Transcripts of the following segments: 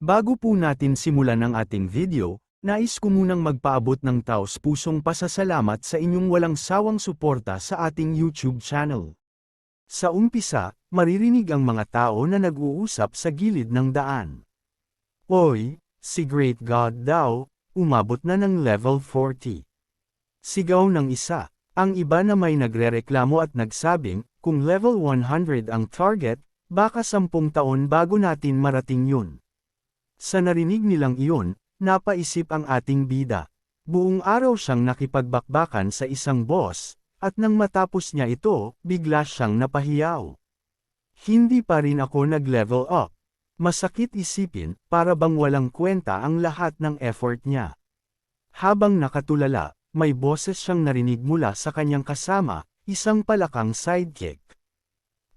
Bago po natin simulan ang ating video, nais ko munang magpaabot ng taos-pusong pasasalamat sa inyong walang sawang suporta sa ating YouTube channel. Sa umpisa, maririnig ang mga tao na nag-uusap sa gilid ng daan. Oy, si Great God daw, umabot na ng level 40. Sigaw ng isa, ang iba na may nagrereklamo at nagsabing, kung level 100 ang target, baka 10 taon bago natin marating yun. Sa narinig nilang iyon, napaisip ang ating bida. Buong araw siyang nakipagbakbakan sa isang boss, at nang matapos niya ito, bigla siyang napahiyaw. Hindi pa rin ako nag-level up. Masakit isipin, para bang walang kwenta ang lahat ng effort niya. Habang nakatulala, may boses siyang narinig mula sa kanyang kasama, isang palakang sidekick.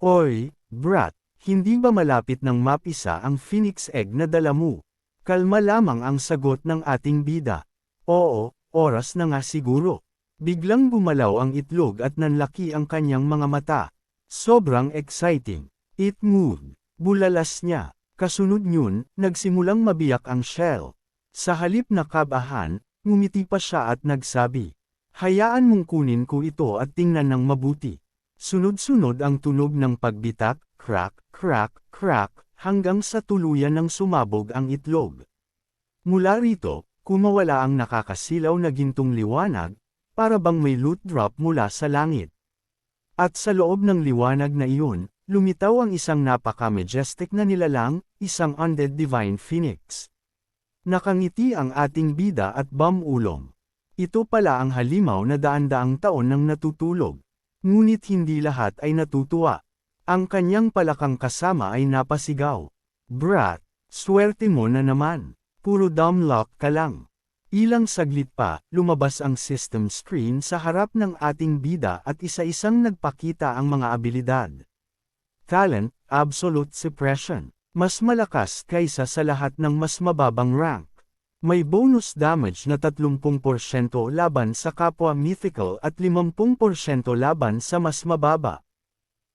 Oy, brat! Hindi ba malapit ng mapisa ang phoenix egg na dala mo? Kalma lamang ang sagot ng ating bida. Oo, oras na nga siguro. Biglang gumalaw ang itlog at nanlaki ang kanyang mga mata. Sobrang exciting. It moved. Bulalas niya. Kasunod yun, nagsimulang mabiyak ang shell. Sa halip na kabahan, ngumiti pa siya at nagsabi, hayaan mong kunin ko ito at tingnan ng mabuti. Sunod-sunod ang tunog ng pagbitak, crack, crack, crack, hanggang sa tuluyan ng sumabog ang itlog. Mula rito, kumawala ang nakakasilaw na gintong liwanag, para bang may loot drop mula sa langit. At sa loob ng liwanag na iyon, lumitaw ang isang napaka-majestic na nilalang, isang undead divine phoenix. Nakangiti ang ating bida at bam-ulong. Ito pala ang halimaw na daan-daang taon nang natutulog. Ngunit hindi lahat ay natutuwa. Ang kanyang palakang kasama ay napasigaw. Brat, swerte mo na naman. Puro dumb luck ka lang. Ilang saglit pa, lumabas ang system screen sa harap ng ating bida at isa-isang nagpakita ang mga abilidad. Talent, Absolute Suppression. Mas malakas kaysa sa lahat ng mas mababang rank. May bonus damage na 30% laban sa kapwa mythical at 50% laban sa mas mababa.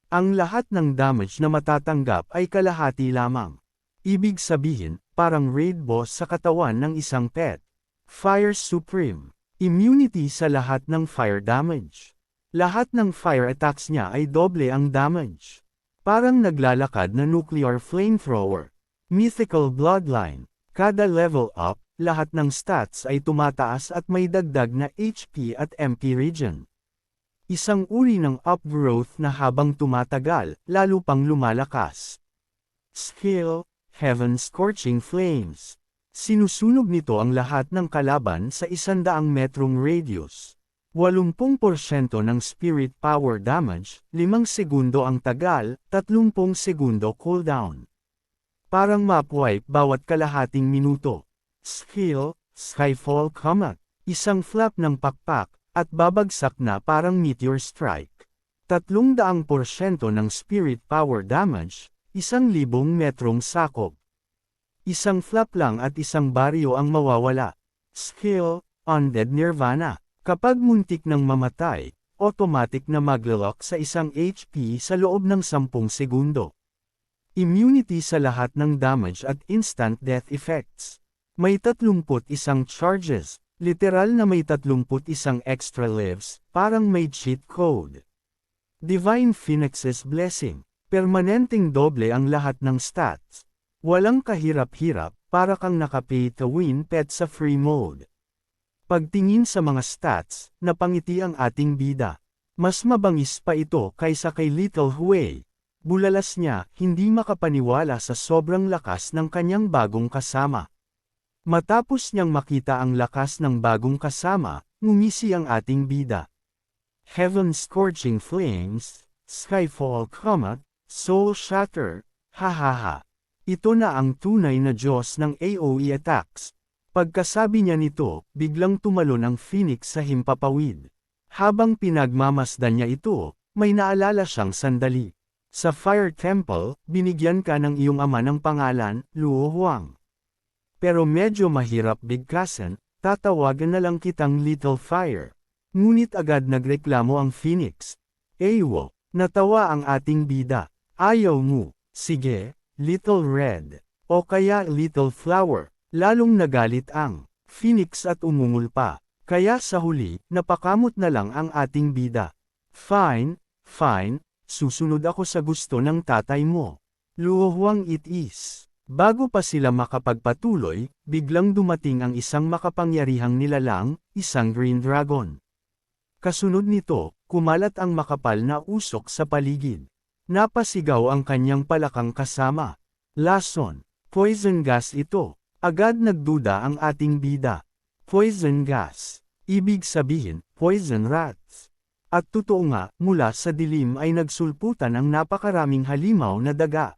Ang lahat ng damage na matatanggap ay kalahati lamang. Ibig sabihin, parang raid boss sa katawan ng isang pet. Fire Supreme. Immunity sa lahat ng fire damage. Lahat ng fire attacks niya ay doble ang damage. Parang naglalakad na nuclear flamethrower. Mythical Bloodline. Kada level up, lahat ng stats ay tumataas at may dagdag na HP at MP regen. Isang uri ng upgrowth na habang tumatagal, lalo pang lumalakas. Skill, Heaven Scorching Flames. Sinusunog nito ang lahat ng kalaban sa 100 metrong radius. 80% ng spirit power damage, 5 segundo ang tagal, 30 segundo cooldown. Parang map-wipe bawat kalahating minuto. Skill, Skyfall Comet. Isang flap ng pakpak, at babagsak na parang meteor strike. 300% ng spirit power damage, 1,000 metrong sakop. Isang flap lang at isang baryo ang mawawala. Skill, Undead Nirvana. Kapag muntik ng mamatay, automatic na maglalok sa isang HP sa loob ng 10 segundo. Immunity sa lahat ng damage at instant death effects. May 31 charges. Literal na may 31 extra lives, parang may cheat code. Divine Phoenix's Blessing. Permanenteng doble ang lahat ng stats. Walang kahirap-hirap, para kang naka-pay to win pet sa free mode. Pagtingin sa mga stats, napangiti ang ating bida. Mas mabangis pa ito kaysa kay Little Huey. Bulalas niya, hindi makapaniwala sa sobrang lakas ng kanyang bagong kasama. Matapos niyang makita ang lakas ng bagong kasama, ngumisi ang ating bida. Heaven Scorching Flames, Skyfall Comet, Soul Shatter, hahaha. Ito na ang tunay na Diyos ng AoE attacks. Pagkasabi niya nito, biglang tumalon ang Phoenix sa himpapawid. Habang pinagmamasdan niya ito, may naalala siyang sandali. Sa Fire Temple, binigyan ka ng iyong ama ng pangalan, Luo Huang. Pero medyo mahirap bigkasan, tatawagan na lang kitang Little Fire. Ngunit agad nagreklamo ang Phoenix. Ewo, natawa ang ating bida. Ayaw mo, sige, Little Red. O kaya Little Flower, lalong nagalit ang Phoenix at umungol pa. Kaya sa huli, napakamot na lang ang ating bida. Fine, fine, susunod ako sa gusto ng tatay mo. Luo Huang it is. Bago pa sila makapagpatuloy, biglang dumating ang isang makapangyarihang nilalang, isang Green Dragon. Kasunod nito, kumalat ang makapal na usok sa paligid. Napasigaw ang kanyang palakang kasama. Lason, poison gas ito. Agad nagduda ang ating bida. Poison gas. Ibig sabihin, poison rats. At totoo nga, mula sa dilim ay nagsulputan ang napakaraming halimaw na daga.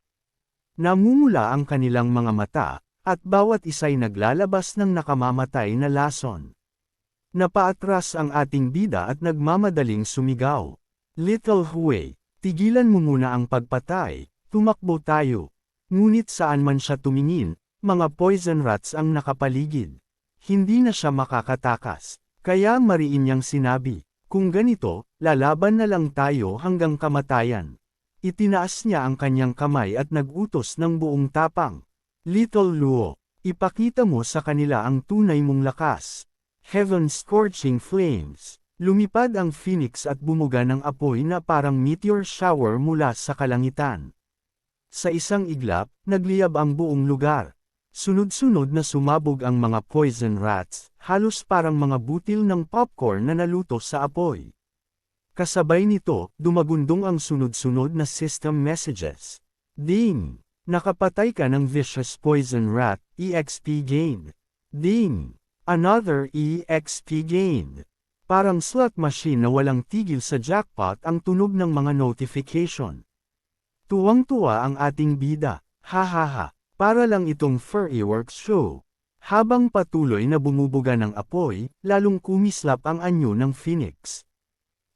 Namumula ang kanilang mga mata, at bawat isa'y naglalabas ng nakamamatay na lason. Napaatras ang ating bida at nagmamadaling sumigaw. Little Huey, tigilan mo muna ang pagpatay, tumakbo tayo. Ngunit saan man siya tumingin, mga poison rats ang nakapaligid. Hindi na siya makakatakas, kaya mariin niyang sinabi, kung ganito, lalaban na lang tayo hanggang kamatayan. Itinaas niya ang kanyang kamay at nagutos ng buong tapang. Little Luo, ipakita mo sa kanila ang tunay mong lakas. Heaven's scorching flames. Lumipad ang Phoenix at bumuga ng apoy na parang meteor shower mula sa kalangitan. Sa isang iglap, nagliyab ang buong lugar. Sunod-sunod na sumabog ang mga poison rats, halos parang mga butil ng popcorn na naluto sa apoy. Kasabay nito, dumagundong ang sunod-sunod na system messages. Ding! Nakapatay ka ng vicious poison rat, EXP gain. Ding! Another EXP gain. Parang slot machine na walang tigil sa jackpot ang tunog ng mga notification. Tuwang-tuwa ang ating bida, hahaha, para lang itong fireworks show. Habang patuloy na bumubuga ng apoy, lalong kumislap ang anyo ng Phoenix.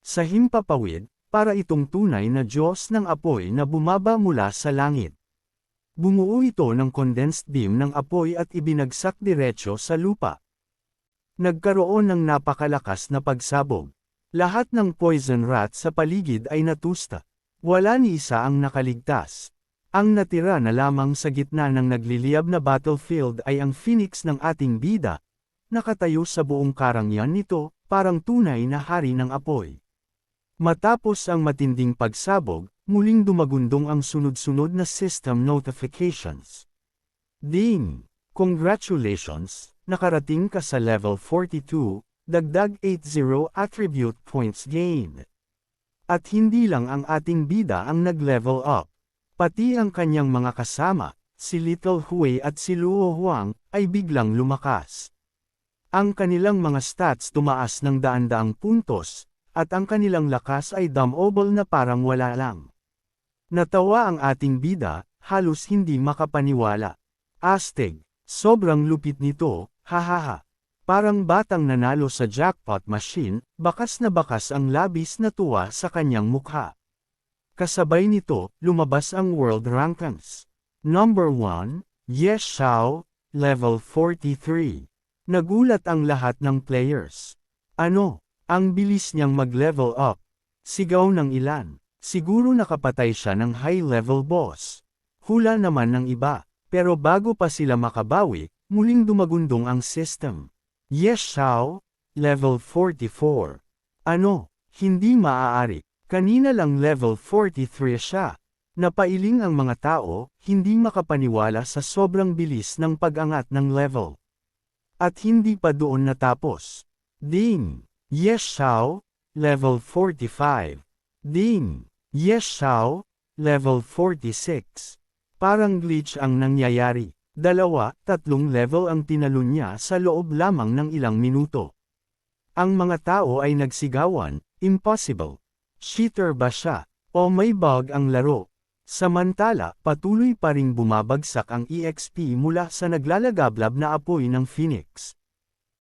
Sa himpapawid, para itong tunay na Diyos ng apoy na bumaba mula sa langit. Bumuo ito ng condensed beam ng apoy at ibinagsak diretso sa lupa. Nagkaroon ng napakalakas na pagsabog. Lahat ng poison rat sa paligid ay natusta. Wala ni isa ang nakaligtas. Ang natira na lamang sa gitna ng nagliliyab na battlefield ay ang Phoenix ng ating bida, nakatayo sa buong karangyaan nito, parang tunay na hari ng apoy. Matapos ang matinding pagsabog, muling dumagundong ang sunod-sunod na system notifications. Ding! Congratulations! Nakarating ka sa level 42, dagdag 80 attribute points gain. At hindi lang ang ating bida ang nag-level up. Pati ang kanyang mga kasama, si Little Huey at si Luo Huang, ay biglang lumakas. Ang kanilang mga stats tumaas ng daan-daang puntos, at ang kanilang lakas ay dumble na parang wala lang. Natawa ang ating bida, halos hindi makapaniwala. Astig, sobrang lupit nito, hahaha. Parang batang nanalo sa jackpot machine, bakas na bakas ang labis na tuwa sa kanyang mukha. Kasabay nito, lumabas ang world rankings. Number 1, Ye Xiao, level 43. Nagulat ang lahat ng players. Ano? Ang bilis niyang mag-level up. Sigaw ng ilan. Siguro nakapatay siya ng high-level boss. Hula naman ng iba. Pero bago pa sila makabawi, muling dumagundong ang system. Ye Xiao, level 44. Ano? Hindi maaari. Kanina lang level 43 siya. Napailing ang mga tao, hindi makapaniwala sa sobrang bilis ng pag-angat ng level. At hindi pa doon natapos. Ding! Ye Xiao, level 45. Ding! Ye Xiao, level 46. Parang glitch ang nangyayari. 2-3 level ang tinalon niya sa loob lamang ng ilang minuto. Ang mga tao ay nagsigawan, impossible. Cheater ba siya? O may bug ang laro? Samantala, patuloy pa ring bumabagsak ang EXP mula sa naglalagablab na apoy ng Phoenix.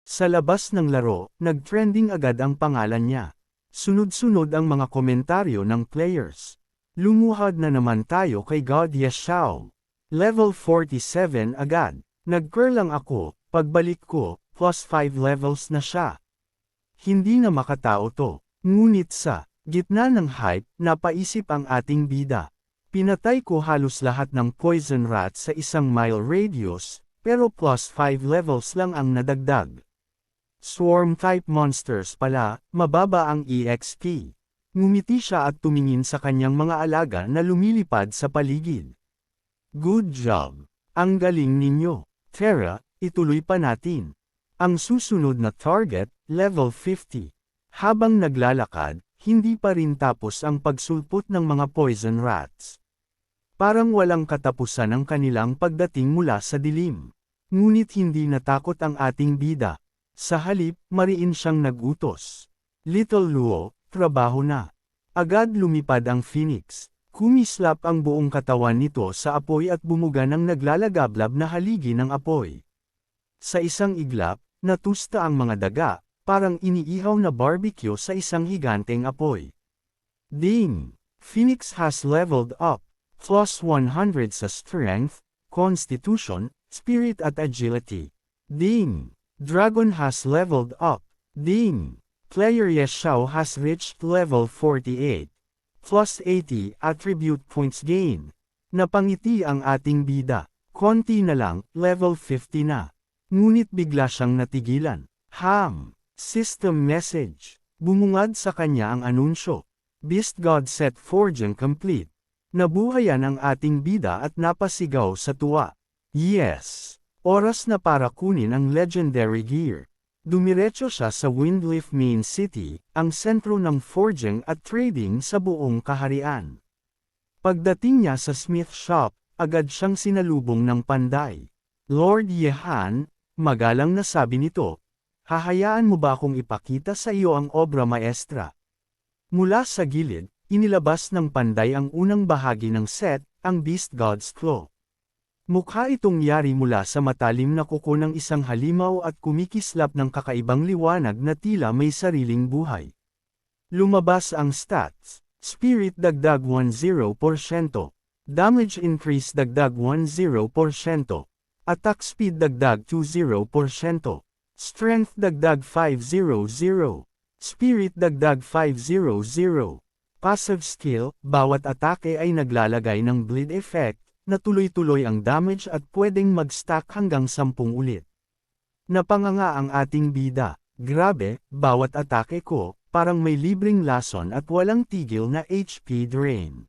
Sa labas ng laro, nag-trending agad ang pangalan niya. Sunod-sunod ang mga komentaryo ng players. Lumuhad na naman tayo kay God Ye Xiao. Level 47 agad. Nag-curl lang ako, pagbalik ko, plus 5 levels na siya. Hindi na makatao to. Ngunit sa gitna ng hype, napaisip ang ating bida. Pinatay ko halos lahat ng poison rat sa 1 mile radius, pero plus 5 levels lang ang nadagdag. Swarm-type monsters pala, mababa ang EXP. Ngumiti siya at tumingin sa kanyang mga alaga na lumilipad sa paligid. Good job! Ang galing ninyo. Terra, ituloy pa natin. Ang susunod na target, level 50. Habang naglalakad, hindi pa rin tapos ang pagsulpot ng mga poison rats. Parang walang katapusan ang kanilang pagdating mula sa dilim. Ngunit hindi natakot ang ating bida. Sa halip, mariin siyang nagutos. Little Luo, trabaho na. Agad lumipad ang Phoenix. Kumislap ang buong katawan nito sa apoy at bumuga ng naglalagablab na haligi ng apoy. Sa isang iglap, natusta ang mga daga, parang iniihaw na barbecue sa isang higanteng apoy. Ding! Phoenix has leveled up. Plus 100 sa Strength, Constitution, Spirit at Agility. Ding! Dragon has leveled up. Ding! Player Yeshao has reached level 48. Plus 80 attribute points gain. Napangiti ang ating bida. Konti na lang, level 50 na. Ngunit bigla siyang natigilan. System message. Bumungad sa kanya ang anunsyo. Beast God set forging complete. Nabuhayan ang ating bida at napasigaw sa tuwa. Yes! Oras na para kunin ang legendary gear. Dumiretso siya sa Windleaf Main City, ang sentro ng forging at trading sa buong kaharian. Pagdating niya sa smith shop, agad siyang sinalubong ng panday. Lord Yehan, magalang na sabi nito, hahayaan mo ba akong ipakita sa iyo ang obra maestra? Mula sa gilid, inilabas ng panday ang unang bahagi ng set, ang Beast God's Claw. Mukha itong yari mula sa matalim na kuko ng isang halimaw at kumikislap ng kakaibang liwanag na tila may sariling buhay. Lumabas ang stats. Spirit dagdag 10%. Damage increase dagdag 10%. Attack speed dagdag 20%. Strength dagdag 500. Spirit dagdag 500. Passive skill, bawat atake ay naglalagay ng bleed effect, na tuloy-tuloy ang damage at pwedeng mag-stack hanggang 10 ulit. Napanganga ang ating bida. Grabe, bawat atake ko, parang may libreng lason at walang tigil na HP drain.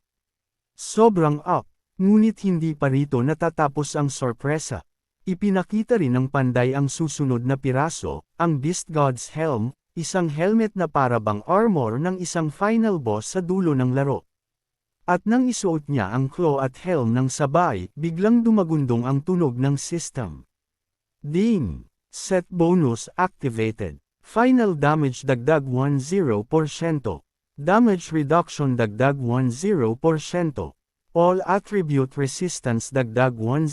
Sobrang up, ngunit hindi pa rito natatapos ang sorpresa. Ipinakita rin ng panday ang susunod na piraso, ang Beast God's Helm, isang helmet na parabang armor ng isang final boss sa dulo ng laro. At nang isuot niya ang claw at helm ng sabay, biglang dumagundong ang tunog ng system. Ding! Set bonus activated. Final damage dagdag 10%. Damage reduction dagdag 10%. All attribute resistance dagdag 10%.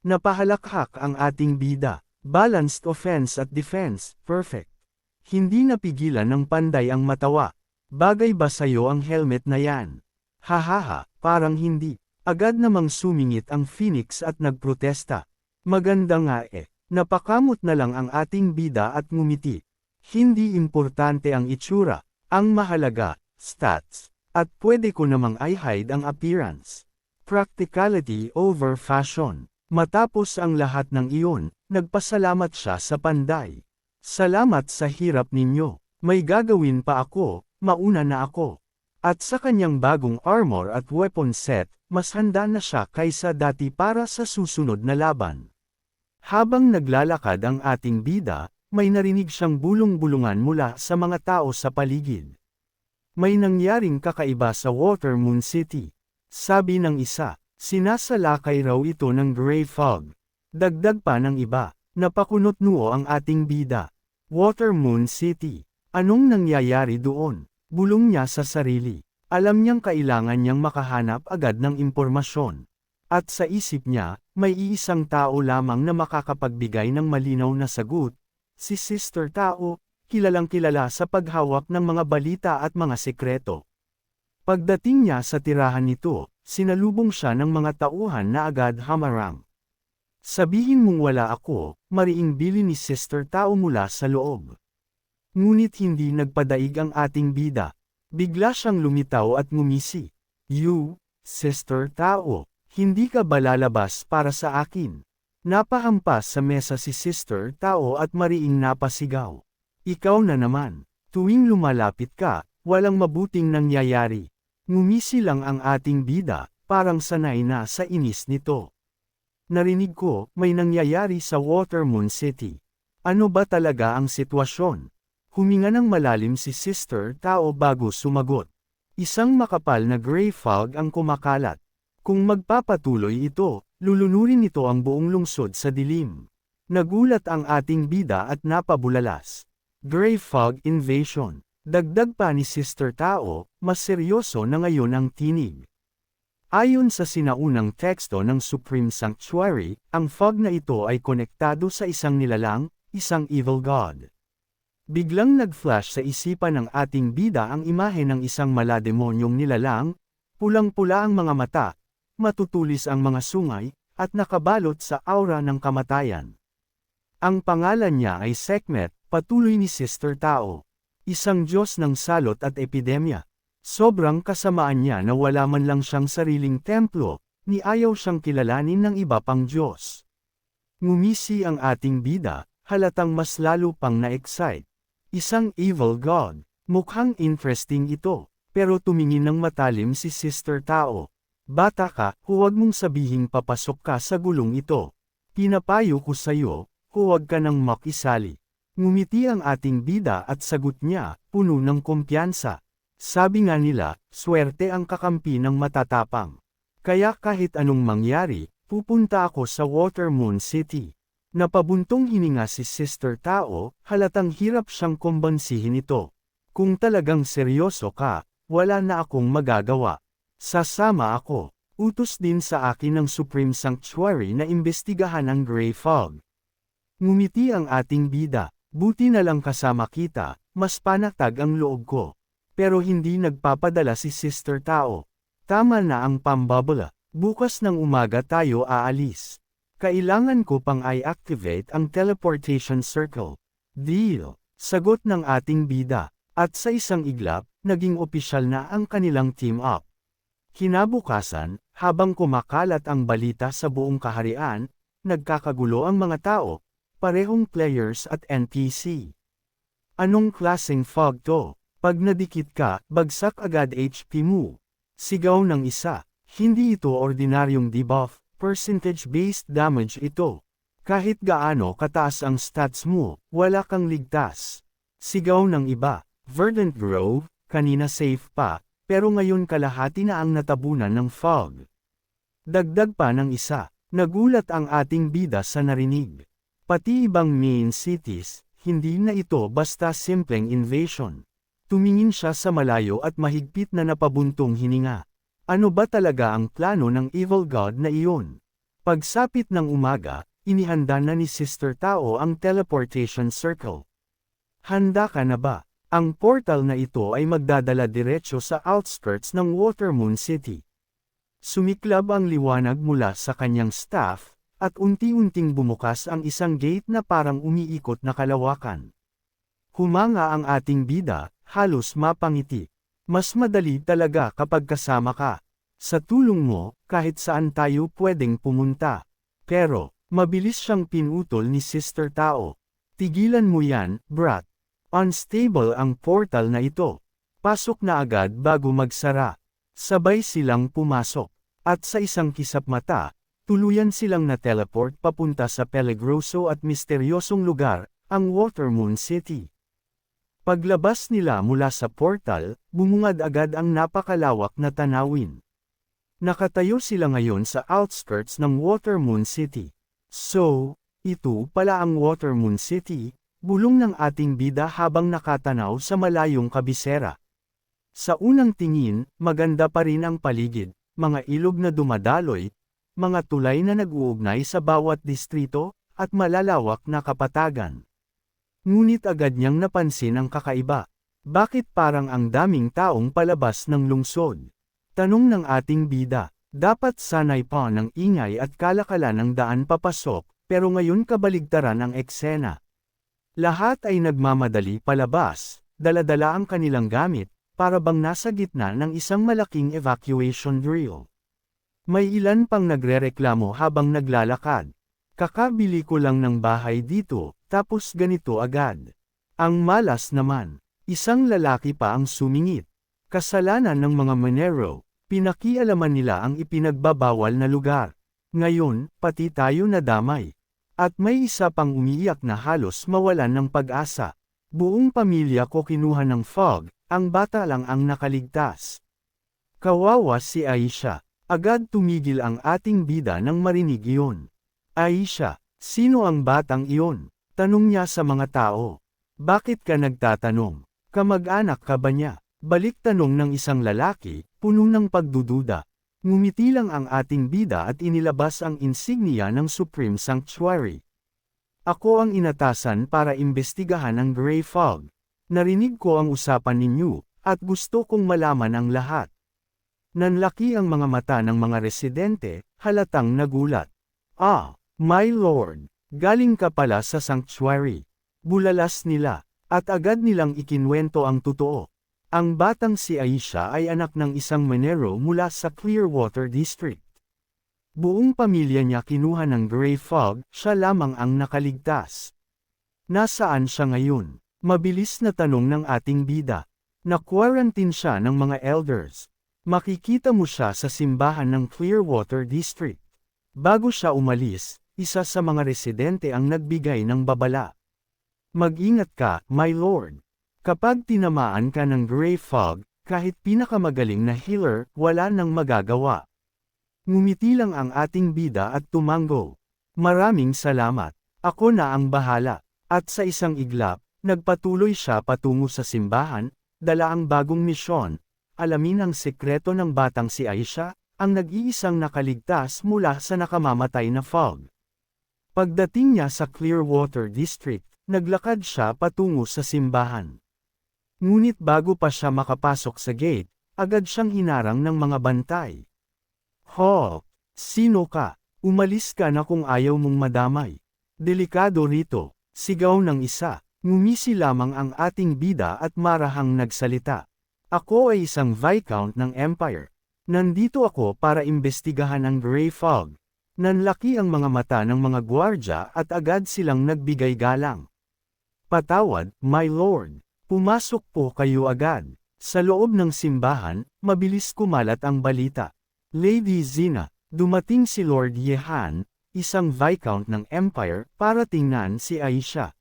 Napahalakhak ang ating bida. Balanced offense at defense, perfect. Hindi napigilan ng panday ang matawa. Bagay ba sa'yo ang helmet na yan? Hahaha, parang hindi. Agad namang sumingit ang Phoenix at nagprotesta. Maganda nga eh, napakamot na lang ang ating bida at ngumiti. Hindi importante ang itsura, ang mahalaga, stats. At pwede ko namang i-hide ang appearance. Practicality over fashion. Matapos ang lahat ng iyon, nagpasalamat siya sa panday. Salamat sa hirap ninyo. May gagawin pa ako, mauna na ako. At sa kanyang bagong armor at weapon set, mas handa na siya kaysa dati para sa susunod na laban. Habang naglalakad ang ating bida, may narinig siyang bulong-bulungan mula sa mga tao sa paligid. May nangyaring kakaiba sa Watermoon City. Sabi ng isa. Sinasalakay raw ito ng gray fog. Dagdag pa ng iba, napakunot-nuo ang ating bida. Watermoon City. Anong nangyayari doon? Bulong niya sa sarili. Alam niyang kailangan niyang makahanap agad ng impormasyon. At sa isip niya, may iisang tao lamang na makakapagbigay ng malinaw na sagot, si Sister Tao, kilalang-kilala sa paghawak ng mga balita at mga sekreto. Pagdating niya sa tirahan nito, sinalubong siya ng mga tauhan na agad hamarang. Sabihin mong wala ako, mariing bili ni Sister Tao mula sa loob. Ngunit hindi nagpadaig ang ating bida. Bigla siyang lumitaw at ngumisi. Sister Tao, hindi ka ba lalabas para sa akin? Napahampas sa mesa si Sister Tao at mariing napasigaw. Ikaw na naman. Tuwing lumalapit ka, walang mabuting nangyayari. Ngumisi lang ang ating bida, parang sanay na sa inis nito. Narinig ko, may nangyayari sa Watermoon City. Ano ba talaga ang sitwasyon? Huminga ng malalim si Sister Tao bago sumagot. Isang makapal na gray fog ang kumakalat. Kung magpapatuloy ito, lulunurin ito ang buong lungsod sa dilim. Nagulat ang ating bida at napabulalas. Gray fog invasion. Dagdag pa ni Sister Tao, mas seryoso na ngayon ang tinig. Ayon sa sinaunang teksto ng Supreme Sanctuary, ang fog na ito ay konektado sa isang nilalang, isang evil god. Biglang nag-flash sa isipan ng ating bida ang imahe ng isang malademonyong nilalang, pulang-pula ang mga mata, matutulis ang mga sungay, at nakabalot sa aura ng kamatayan. Ang pangalan niya ay Sekhmet, patuloy ni Sister Tao. Isang Diyos ng salot at epidemya. Sobrang kasamaan niya na wala man lang siyang sariling templo, ni ayaw siyang kilalanin ng iba pang Diyos. Ngumisi ang ating bida, halatang mas lalo pang na-excite. Isang evil god. Mukhang interesting ito, pero tumingin ng matalim si Sister Tao. Bata ka, huwag mong sabihing papasok ka sa gulong ito. Pinapayo ko sa'yo, huwag ka nang makisali. Ngumiti ang ating bida at sagot niya, puno ng kumpiyansa. Sabi nga nila, swerte ang kakampi ng matatapang. Kaya kahit anong mangyari, pupunta ako sa Watermoon City. Napabuntong hininga si Sister Tao, halatang hirap siyang kumbansihin ito. Kung talagang seryoso ka, wala na akong magagawa. Sasama ako. Utos din sa akin ng Supreme Sanctuary na imbestigahan ang Gray Fog. Ngumiti ang ating bida, buti na lang kasama kita, mas panatag ang loob ko. Pero hindi nagpapadala si Sister Tao. Tama na ang pambabala, bukas ng umaga tayo aalis. Kailangan ko pang i-activate ang teleportation circle. Deal, sagot ng ating bida, at sa isang iglap, naging opisyal na ang kanilang team up. Kinabukasan, habang kumakalat ang balita sa buong kaharian, nagkakagulo ang mga tao, parehong players at NPC. Anong klaseng fog to? Pag nadikit ka, bagsak agad HP mo. Sigaw ng isa, hindi ito ordinaryong debuff. Percentage-based damage ito. Kahit gaano kataas ang stats mo, wala kang ligtas. Sigaw ng iba, Verdant Grove, kanina safe pa, pero ngayon kalahati na ang natabunan ng fog. Dagdag pa ng isa, nagulat ang ating bida sa narinig. Pati ibang main cities, hindi na ito basta simpleng invasion. Tumingin siya sa malayo at mahigpit na napabuntong hininga. Ano ba talaga ang plano ng evil god na iyon? Pagsapit ng umaga, inihanda na ni Sister Tao ang teleportation circle. Handa ka na ba? Ang portal na ito ay magdadala diretso sa outskirts ng Watermoon City. Sumiklab ang liwanag mula sa kanyang staff, at unti-unting bumukas ang isang gate na parang umiikot na kalawakan. Humanga ang ating bida, halos mapangiti. Mas madali talaga kapag kasama ka. Sa tulong mo, kahit saan tayo pwedeng pumunta. Pero, mabilis siyang pinutol ni Sister Tao. Tigilan mo yan, brat. Unstable ang portal na ito. Pasok na agad bago magsara. Sabay silang pumasok. At sa isang kisap mata, tuluyan silang na-teleport papunta sa peligroso at misteryosong lugar, ang Watermoon City. Paglabas nila mula sa portal, bumungad agad ang napakalawak na tanawin. Nakatayo sila ngayon sa outskirts ng Watermoon City. So, ito pala ang Watermoon City, bulong ng ating bida habang nakatanaw sa malayong kabisera. Sa unang tingin, maganda pa rin ang paligid, mga ilog na dumadaloy, mga tulay na nag-uugnay sa bawat distrito, at malalawak na kapatagan. Ngunit agad niyang napansin ang kakaiba. Bakit parang ang daming taong palabas ng lungsod? Tanong ng ating bida. Dapat sanay pa ng ingay at kalakalan ng daan papasok, pero ngayon kabaligtaran ang eksena. Lahat ay nagmamadali palabas, dala-dala ang kanilang gamit, para bang nasa gitna ng isang malaking evacuation drill. May ilan pang nagrereklamo habang naglalakad. Kakabili ko lang ng bahay dito, tapos ganito agad. Ang malas naman, isang lalaki pa ang sumingit. Kasalanan ng mga Monero, pinakialaman nila ang ipinagbabawal na lugar. Ngayon, pati tayo nadamay. At may isa pang umiiyak na halos mawalan ng pag-asa. Buong pamilya ko kinuha ng fog, ang bata lang ang nakaligtas. Kawawa si Aisha. Agad tumigil ang ating bida nang marinig iyon. Aisha, sino ang batang iyon? Tanong niya sa mga tao. Bakit ka nagtatanong? Kamag-anak ka ba niya? Balik tanong ng isang lalaki, puno ng pagdududa. Ngumiti lang ang ating bida at inilabas ang insignia ng Supreme Sanctuary. Ako ang inatasan para imbestigahan ang Gray Fog. Narinig ko ang usapan ninyo, at gusto kong malaman ang lahat. Nanlaki ang mga mata ng mga residente, halatang nagulat. Ah, my lord, galing ka pala sa sanctuary. Bulalas nila, at agad nilang ikinwento ang totoo. Ang batang si Aisha ay anak ng isang Monero mula sa Clearwater District. Buong pamilya niya kinuha ng Gray Fog, siya lamang ang nakaligtas. Nasaan siya ngayon? Mabilis na tanong ng ating bida. Na-quarantine siya ng mga elders. Makikita mo siya sa simbahan ng Clearwater District. Bago siya umalis, isa sa mga residente ang nagbigay ng babala. Mag-ingat ka, my lord. Kapag tinamaan ka ng Gray Fog, kahit pinakamagaling na healer, wala nang magagawa. Ngumiti lang ang ating bida at tumango. Maraming salamat. Ako na ang bahala. At sa isang iglap, nagpatuloy siya patungo sa simbahan, dala ang bagong misyon. Alamin ang sekreto ng batang si Aisha, ang nag-iisang nakaligtas mula sa nakamamatay na fog. Pagdating niya sa Clearwater District, naglakad siya patungo sa simbahan. Ngunit bago pa siya makapasok sa gate, agad siyang hinarang ng mga bantay. Ho! Sino ka? Umalis ka na kung ayaw mong madamay. Delikado rito, sigaw ng isa, ngumisi lamang ang ating bida at marahang nagsalita. Ako ay isang Viscount ng Empire. Nandito ako para imbestigahan ang Gray Fog. Nanlaki ang mga mata ng mga gwardya at agad silang nagbigay galang. Patawad, my lord. Pumasok po kayo agad. Sa loob ng simbahan, mabilis kumalat ang balita. Lady Zina, dumating si Lord Yehan, isang Viscount ng Empire, para tingnan si Aisha.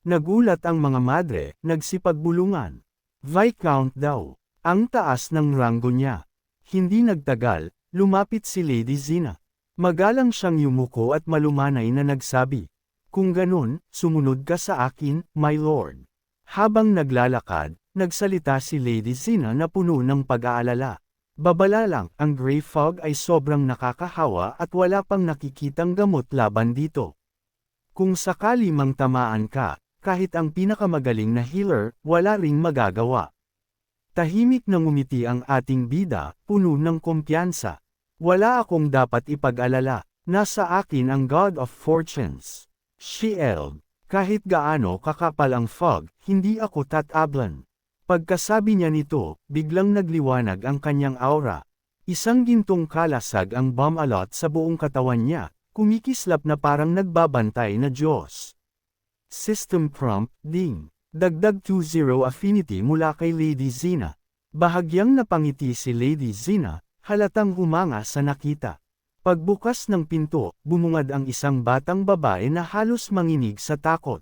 Nagulat ang mga madre, nagsipagbulungan. Viscount daw. Ang taas ng ranggo niya. Hindi nagtagal, lumapit si Lady Zina. Magalang siyang yumuko at malumanay na nagsabi. Kung ganun, sumunod ka sa akin, my lord. Habang naglalakad, nagsalita si Lady Zina na puno ng pag-aalala. Babala lang, ang Gray Fog ay sobrang nakakahawa at wala pang nakikitang gamot laban dito. Kung sakali mang tamaan ka, kahit ang pinakamagaling na healer, wala ring magagawa. Tahimik na ngumiti ang ating bida, puno ng kumpiyansa. Wala akong dapat ipag-alala, nasa akin ang God of Fortunes. Shield. Kahit gaano kakapal ang fog, hindi ako tatablan. Pagkasabi niya nito, biglang nagliwanag ang kanyang aura. Isang gintong kalasag ang bomb-alot sa buong katawan niya, kumikislap na parang nagbabantay na Diyos. System prompt, ding. Dagdag 20 affinity mula kay Lady Zina. Bahagyang napangiti si Lady Zina, halatang humanga sa nakita. Pagbukas ng pinto, bumungad ang isang batang babae na halos manginig sa takot.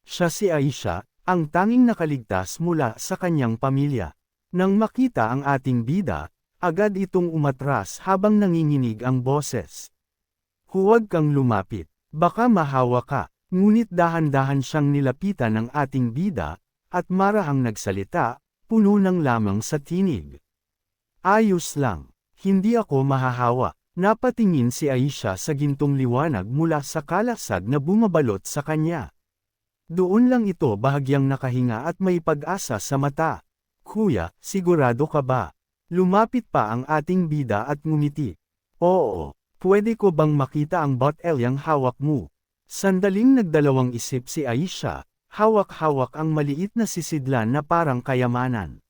Siya si Aisha, ang tanging nakaligtas mula sa kanyang pamilya. Nang makita ang ating bida, agad itong umatras habang nanginginig ang boses. Huwag kang lumapit, baka mahawa ka, ngunit dahan-dahan siyang nilapitan ng ating bida, at marahang nagsalita, puno ng lamang sa tinig. Ayos lang, hindi ako mahahawa. Napatingin si Aisha sa gintong liwanag mula sa kalasag na bumabalot sa kanya. Doon lang ito bahagyang nakahinga at may pag-asa sa mata. Kuya, sigurado ka ba? Lumapit pa ang ating bida at ngumiti. Oo, pwede ko bang makita ang botelyang hawak mo? Sandaling nagdalawang isip si Aisha, hawak-hawak ang maliit na sisidlan na parang kayamanan.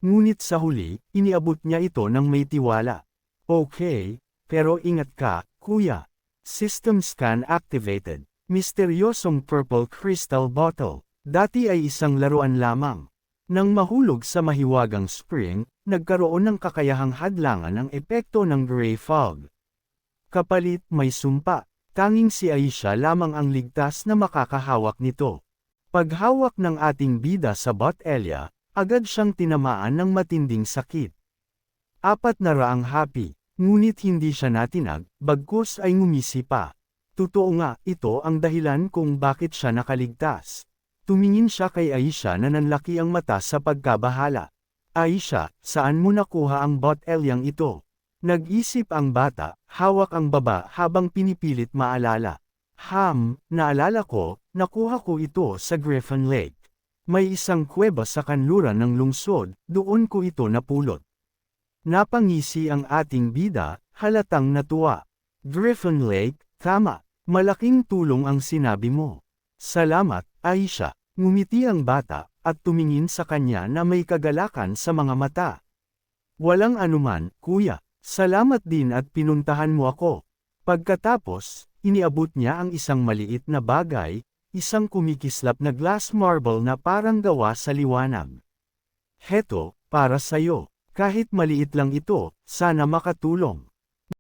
Ngunit sa huli, iniabot niya ito ng may tiwala. Okay, pero ingat ka, kuya. System scan activated. Misteryosong purple crystal bottle. Dati ay isang laruan lamang. Nang mahulog sa mahiwagang spring, nagkaroon ng kakayahang hadlangan ang epekto ng gray fog. Kapalit may sumpa, tanging si Aisha lamang ang ligtas na makakahawak nito. Paghawak ng ating bida sa botelya, agad siyang tinamaan ng matinding sakit. 400 happy, ngunit hindi siya natinag, bagkus ay ngumisi pa. Totoo nga, ito ang dahilan kung bakit siya nakaligtas. Tumingin siya kay Aisha na nanlaki ang mata sa pagkabahala. Aisha, saan mo nakuha ang botelyang ito? Nag-isip ang bata, hawak ang baba habang pinipilit maalala. Naalala ko, nakuha ko ito sa Griffin Lake. May isang kuweba sa kanluran ng lungsod, doon ko ito napulot. Napangisi ang ating bida, halatang natuwa. Griffin Lake, tama. Malaking tulong ang sinabi mo. Salamat, Aisha. Ngumiti ang bata, at tumingin sa kanya na may kagalakan sa mga mata. Walang anuman, kuya. Salamat din at pinuntahan mo ako. Pagkatapos, iniabot niya ang isang maliit na bagay, isang kumikislap na glass marble na parang gawa sa liwanag. Heto, para sa'yo. Kahit maliit lang ito, sana makatulong.